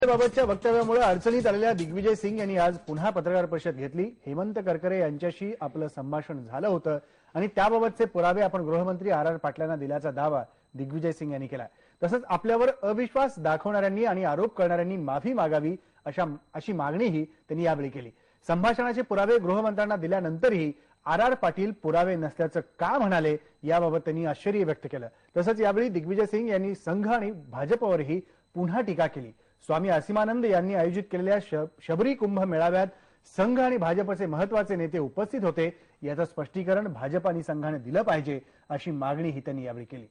बाबतच्या वक्तव्यामुळे अडचणीत आलेल्या दिग्विजय सिंग यांनी आज पुन्हा पत्रकार परिषद घेतली। हेमंत करकरे यांच्याशी आपलं संभाषण झालं होतं आणि त्याबाबतचे पुरावे आपण गृहमंत्री आर पाटलांना दिल्याचा दावा दिग्विजय सिंग यांनी केला। तसंच आपल्यावर अविश्वास दाखवणाऱ्यांनी आणि आरोप करणाऱ्यांनी माफी मागावी अशी मागणीही त्यांनी यावेळी केली। संभाषणाचे पुरावे गृहमंत्र्यांना दिल्यानंतरही आर पाटील पुरावे नसल्याचं का म्हणाले याबाबत त्यांनी आश्चर्य व्यक्त केलं। तसंच यावेळी दिग्विजय सिंग यांनी संघ आणि भाजपवरही पुन्हा टीका केली। स्वामी असीमानंद यांनी आयोजित केलेल्या शबरी कुंभ मेळाव्यात संघ आणि भाजपचे महत्वाचे नेते उपस्थित होते, याचं स्पष्टीकरण भाजप आणि संघाने दिलं पाहिजे अशी मागणीही त्यांनी यावेळी केली।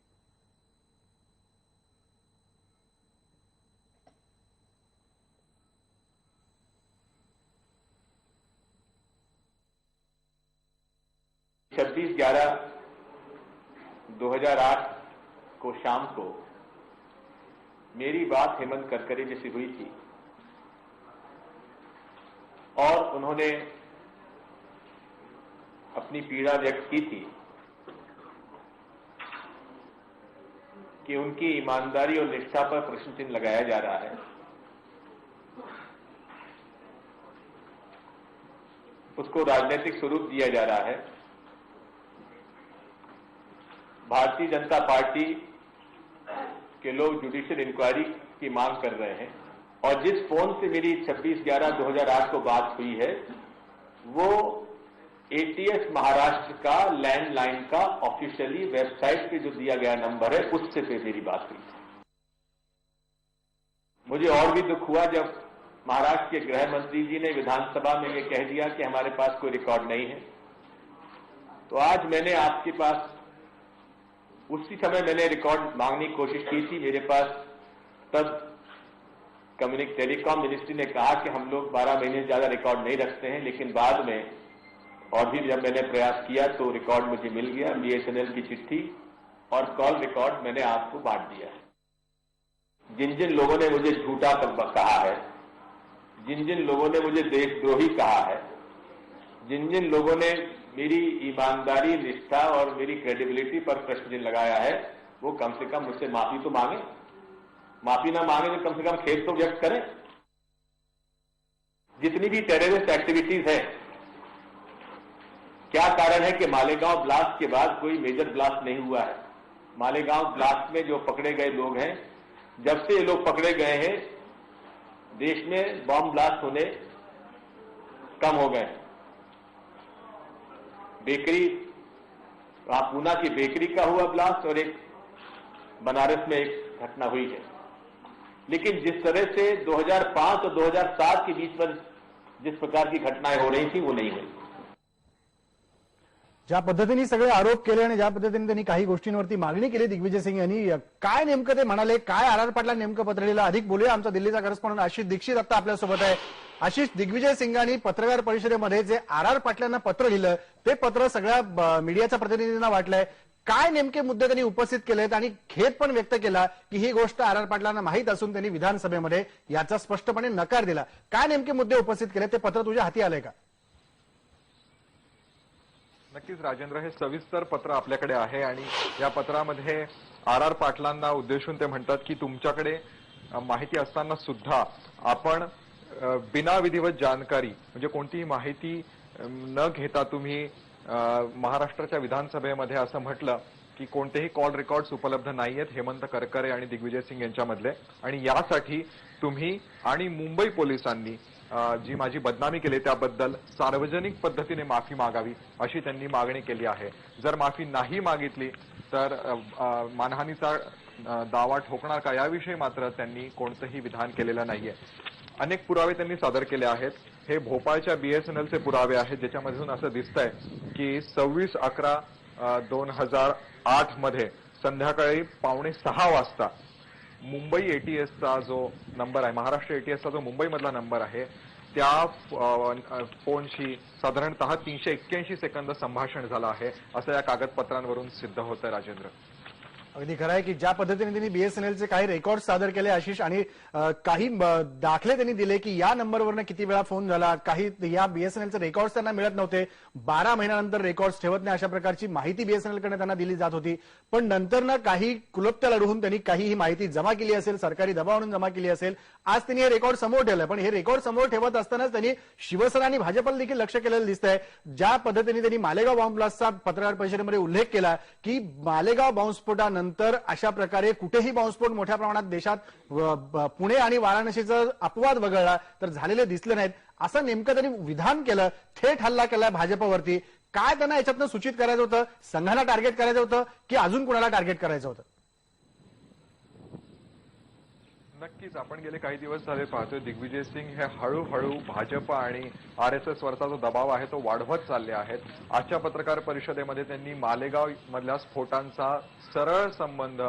छब्बीस 11/2008 को शाम को मेरी बात हेमंत करकरे जी से हुई थी और उन्होंने अपनी पीड़ा व्यक्त की थी कि उनकी ईमानदारी और निष्ठा पर प्रश्न चिन्ह लगाया जा रहा है। उसको राजनीतिक स्वरूप दिया जा रहा है। भारतीय जनता पार्टी के लोग जुडिशियल इंक्वायरी की मांग कर रहे हैं और जिस फोन से मेरी 26/11/2008 को बात हुई है वो एटीएस महाराष्ट्र का लैंडलाइन का ऑफिशियली वेबसाइट पे जो दिया गया नंबर है उससे पे मेरी बात हुई। मुझे और भी दुख हुआ जब महाराष्ट्र के गृह मंत्री जी ने विधानसभा में ये कह दिया कि हमारे पास कोई रिकॉर्ड नहीं है। तो आज मैंने आपके पास उसी समय मैंने रिकॉर्ड मांगने की कोशिश की थी। मेरे पास तब टेलीकॉम मिनिस्ट्री ने कहा कि हम लोग 12 महीने से ज्यादा रिकॉर्ड नहीं रखते हैं, लेकिन बाद में और भी जब मैंने प्रयास किया तो रिकॉर्ड मुझे मिल गया। बीएसएनएल की चिट्ठी और कॉल रिकॉर्ड मैंने आपको बांट दिया है। जिन जिन लोगों ने मुझे झूठा कहा है, जिन जिन लोगों ने मुझे देशद्रोही कहा है, जिन जिन लोगों ने मेरी ईमानदारी, निष्ठा और मेरी क्रेडिबिलिटी पर प्रश्न चिन्ह लगाया है, वो कम से कम मुझसे माफी तो मांगे। माफी ना मांगे तो कम से कम खेद तो व्यक्त करें। जितनी भी टेररिस्ट एक्टिविटीज है, क्या कारण है कि मालेगांव ब्लास्ट के बाद कोई मेजर ब्लास्ट नहीं हुआ है? मालेगांव ब्लास्ट में जो पकड़े गए लोग हैं, जब से ये लोग पकड़े गए हैं देश में बॉम्ब ब्लास्ट होने कम हो गए। बेकरी, वहां पूना की बेकरी का हुआ ब्लास्ट और एक बनारस में एक घटना हुई है। लेकिन जिस तरह से 2005 और 2007 के बीच में जिस प्रकार की घटनाएं हो रही थी वो नहीं हुई। ज्या पद्धतीने सगळे आरोप केले आणि ज्या पद्धतीने त्यांनी काही गोष्टींवरती मागणी केली दिग्विजय सिंग यांनी, काय नेमकं ते म्हणाले, काय आर पाटला नेमकं पत्र लिहिलं, अधिक बोलूया। आमचा दिल्लीचा करस्पॉन्डंट आशिष दीक्षित आता आपल्यासोबत आहे। आशिष, दिग्विजय सिंगांनी पत्रकार परिषदेमध्ये जे आर पाटलांना पत्र लिहिलं ते पत्र सगळ्या मीडियाच्या प्रतिनिधींना वाटलंय। काय नेमके मुद्दे त्यांनी उपस्थित केलेत आणि खेद पण व्यक्त केला की ही गोष्ट आर पाटलांना माहीत असून त्यांनी विधानसभेमध्ये याचा स्पष्टपणे नकार दिला। काय नेमके मुद्दे उपस्थित केले, ते पत्र तुझ्या हाती आलंय का? नक्कीच राजेंद्र, हे सविस्तर पत्र आपल्याकडे आहे आणि या पत्रामध्ये आर पाटलांना उद्देशून ते म्हणतात की तुमच्याकडे माहिती असताना सुद्धा आपण बिना विधिवत जानकारी म्हणजे कोणतीही माहिती न घेता तुम्ही महाराष्ट्राच्या विधानसभेमध्ये असं म्हटलं की कोणतेही कॉल रेकॉर्ड्स उपलब्ध नाहीयेत हेमंत करकरे आणि दिग्विजय सिंग यांच्यामधले, आणि यासाठी तुम्ही आणि मुंबई पोलिसांनी जी माझी बदनामी केली त्याबद्दल सार्वजनिक पद्धतीने माफी मागावी अशी त्यांनी मागणी केली आहे। जर माफी नाही मागितली तर मानहानीचा दावा ठोकणार का याविषयी मात्र त्यांनी कोणतेही विधान केलेलं नाहीये। अनेक पुरावे त्यांनी सादर केले आहेत। हे भोपाळच्या बीएसएनएलचे पुरावे आहेत, ज्याच्यामधून असं दिसतंय की 26/11/2008 मध्ये संध्याकाळी 5:45 वाजता मुंबई एटीएसचा जो नंबर आहे, महाराष्ट्र एटीएसचा जो मुंबईमधला नंबर आहे, त्या फोनशी साधारणतः 381 सेकंद संभाषण झालं आहे असं या कागदपत्रांवरून सिद्ध होतं राजेंद्र। अगदी खरं आहे की ज्या पद्धतीने त्यांनी बीएसएनएलचे काही रेकॉर्ड सादर केले आशिष, आणि काही दाखले त्यांनी दिले की या नंबरवरनं किती वेळा फोन झाला, काही या बीएसएनएलचे रेकॉर्ड्स त्यांना मिळत नव्हते, 12 महिन्यानंतर रेकॉर्ड्स ठेवत नाही अशा प्रकारची माहिती बीएसएनएलकडे त्यांना दिली जात होती. पण नंतर ना काही कुलप्त्या लढवून त्यांनी काही ही माहिती जमा केली असेल, सरकारी दबावानं जमा केली असेल. आज त्यांनी हे रेकॉर्ड समोर ठेवलंय, पण हे रेकॉर्ड समोर ठेवत असतानाच त्यांनी शिवसेना आणि भाजपला देखील लक्ष केलेलं दिसतंय. ज्या पद्धतीने त्यांनी मालेगाव बॉम्ब ब्लास्टचा पत्रकार परिषदेमध्ये उल्लेख केला की मालेगाव बॉम्बस्फोटानंतर अशा प्रकारे कुठेही बॉम्बस्फोट मोठ्या प्रमाणात देशात पुणे आणि वाराणसीचा अपवाद वगळला तर झालेले दिसले नाहीत, असं नेमकं त्यांनी विधान केलं. थेट हल्ला केलाय भाजपवरती. काय त्यांना याच्यातनं सूचित करायचं होतं? संघाला टार्गेट करायचं होतं की अजून कुणाला टार्गेट करायचं होतं? नक्कीच आपण गेले काही दिवस झाले पाहतोय दिग्विजय सिंग हे हळूहळू भाजप आणि RSS वरचा जो दबाव आहे तो वाढवत चालले आहेत. आजच्या पत्रकार परिषदेमध्ये त्यांनी मालेगाव मधल्या स्फोटांचा सरळ संबंध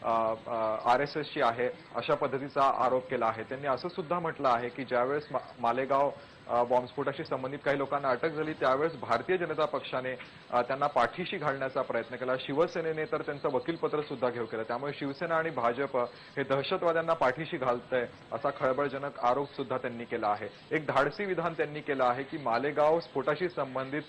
RSSशी आहे अशा पद्धतीचा आरोप केला आहे. त्यांनी असं सुद्धा म्हटलं आहे की ज्यावेळेस मालेगाव बॉम्बस्फोटाशी संबंधित काही लोकांना अटक झाली त्यावेळेस भारतीय जनता पक्षाने त्यांना पाठीशी घालण्याचा प्रयत्न केला. शिवसेनेने तर त्यांचं वकीलपत्र सुद्धा घेऊ केलं. त्यामुळे शिवसेना आणि भाजप हे दहशतवाद्यांना पाठीशी घालतंय असा खळबळजनक आरोप सुद्धा त्यांनी केला आहे. एक धाडसी विधान त्यांनी केलं आहे की मालेगाव स्फोटाशी संबंधित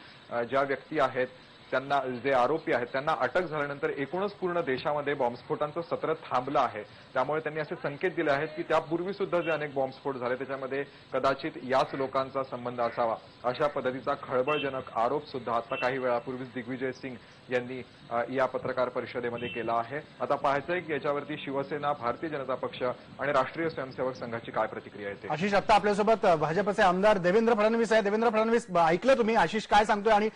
ज्या व्यक्ती आहेत त्यांना, जे आरोपी आहेत त्यांना अटक झाल्यानंतर एकूणच पूर्ण देशामध्ये बॉम्बस्फोटांचं सत्र थांबलं आहे. त्यामुळे त्यांनी असे संकेत दिले आहेत की त्यापूर्वी सुद्धा जे अनेक बॉम्बस्फोट झाले त्याच्यामध्ये कदाचित याच लोकांचा संबंध असावा अशा पद्धतीचा खळबळजनक आरोप सुद्धा आता काही वेळापूर्वीच दिग्विजय सिंग यांनी या पत्रकार परिषदेमध्ये केला आहे. आता पाहायचंय की याच्यावरती शिवसेना, भारतीय जनता पक्ष आणि राष्ट्रीय स्वयंसेवक संघाची काय प्रतिक्रिया येते. आशिष, आता आपल्यासोबत भाजपचे आमदार देवेंद्र फडणवीस आहे. देवेंद्र फडणवीस, ऐकलं तुम्ही आशिष काय सांगतोय, आणि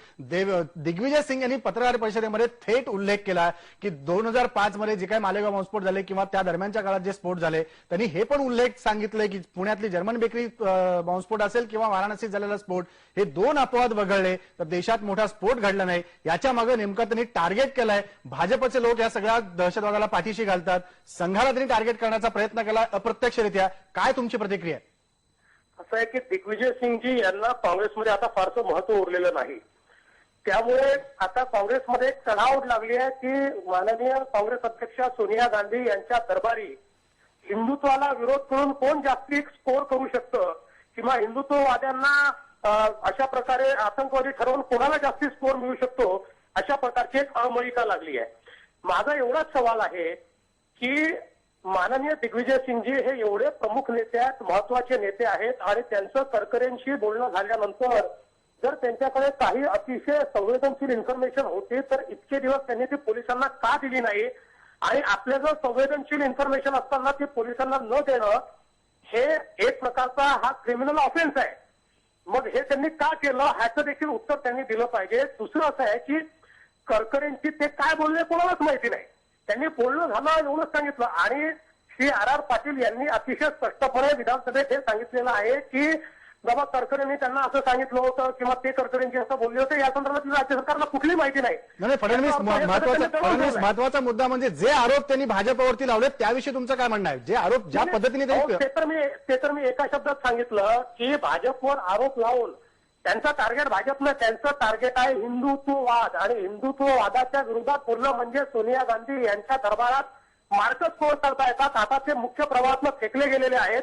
दिग्विजय सिंग यांनी पत्रकार परिषदेमध्ये थेट उल्लेख केला की 2005 मध्ये जे काही मालेगाव बॉम्बस्फोट झाले किंवा त्या दरम्यानच्या काळात जे स्फोट झाले, त्यांनी हे पण उल्लेख सांगितलंय की पुण्यातली जर्मन बेकरी बॉम्बस्फोट असेल किंवा वाराणसीत झालेला स्फोट, हे 2 अपवाद वगळले तर देशात मोठा स्फोट घडला नाही. याच्या मागे नेमकं त्यांनी टार्गेट केलाय. भाजपचे लोक या सगळ्या दहशतवादाला पाठीशी घालतात, संघाला त्यांनी टार्गेट करण्याचा प्रयत्न केला अप्रत्यक्षरित्या. काय तुमची प्रतिक्रिया? असं आहे की दिग्विजय सिंगजी यांना काँग्रेसमध्ये आता फारसं महत्व उरलेलं नाही. त्यामुळे आता काँग्रेसमध्ये एक चढाओढ लागली आहे की माननीय काँग्रेस अध्यक्षा सोनिया गांधी यांच्या दरबारी हिंदुत्वाला विरोध करून कोण जास्ती स्कोर करू शकतं किंवा हिंदुत्ववाद्यांना अशा प्रकारे आतंकवादी ठरवून कोणाला जास्ती स्कोर मिळू शकतो अशा प्रकारची एक अळमळीका लागली आहे. माझा एवढाच सवाल आहे की माननीय दिग्विजय सिंगजी हे एवढे प्रमुख नेते आहेत, महत्वाचे नेते आहेत, आणि त्यांचं करकरेंशी बोलणं झाल्यानंतर जर त्यांच्याकडे काही अतिशय संवेदनशील इन्फॉर्मेशन होती तर इतके दिवस त्यांनी ती पोलिसांना का दिली नाही, आणि आपल्या जर संवेदनशील इन्फॉर्मेशन असताना ती पोलिसांना न देणं हे एक प्रकारचा हा क्रिमिनल ऑफेन्स आहे. मग हे त्यांनी का केलं ह्याचं देखील उत्तर त्यांनी दिलं पाहिजे. दुसरं असं आहे की करकरेंची ते काय बोलले कोणालाच माहिती नाही. त्यांनी बोलणं झालं एवढंच सांगितलं, आणि श्री RR पाटील यांनी अतिशय स्पष्टपणे विधानसभेत हे सांगितलेलं आहे की बाबा करकरेंनी त्यांना असं सांगितलं होतं किंवा ते करकरेंची असं बोलले होते, या संदर्भात राज्य सरकारला कुठली माहिती नाही. फडणवीस, महत्वाचा मुद्दा म्हणजे जे आरोप त्यांनी भाजपवरती लावले त्याविषयी तुमचं काय म्हणणं आहे? जे आरोप ज्या पद्धतीने ते तर मी एका शब्दात सांगितलं की भाजपवर आरोप लावून त्यांचं टार्गेट भाजपनं, त्यांचं टार्गेट आहे हिंदुत्ववाद, आणि हिंदुत्ववादाच्या विरोधात बोलणं म्हणजे सोनिया गांधी यांच्या दरबारात मार्कच स्कोर करता येतात. आता ते मुख्य प्रवाहातनं फेकले गेलेले आहेत.